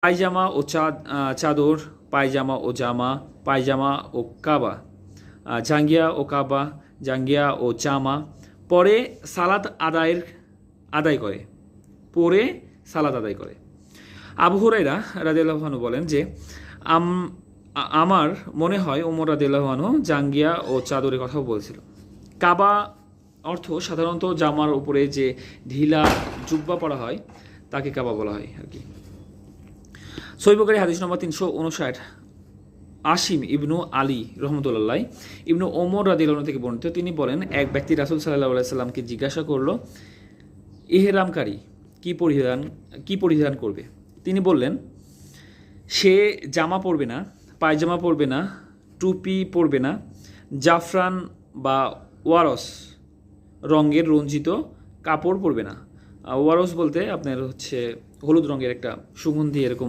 পায়জামা ও চাদর, পায়জামা ও জামা, পায়জামা ও কাবা, জাঙ্গিয়া ও কাবা, জাঙ্গিয়া ও জামা। পরে সালাত আদায় করে, পরে সালাত আদায় করে। আবু হুরায়রা রাদিয়াল্লাহু আনহু বলেন যে আমার মনে হয় ওমর রাদিয়াল্লাহু আনহু জাঙ্গিয়া ও চাদরের কথাও বলছিল। কাবা অর্থ সাধারণত জামার উপরে যে ঢিলা জুব্বা পরা হয় তাকে কাবা বলা হয় আর কি। সহিহ বুখারী হাদিস নম্বর 359, আসিম ইবনু আলী রহমতুল্লাহ ইবনু ওমর রাদিয়াল্লাহু থেকে বর্ণিত, তিনি বলেন, এক ব্যক্তি রাসূল সাল্লাল্লাহু আলাইহি সাল্লামকে জিজ্ঞাসা করলো, ইহরামকারী কি পরিধান করবে? তিনি বললেন, সে জামা পরবে না, পায়জামা পরবে না, টুপি পরবে না, জাফরান বা ওয়ারস রঙের রঞ্জিত কাপড় পরবে না। ওয়ারস বলতে আপনার হচ্ছে হলুদ রঙের একটা সুগন্ধি এরকম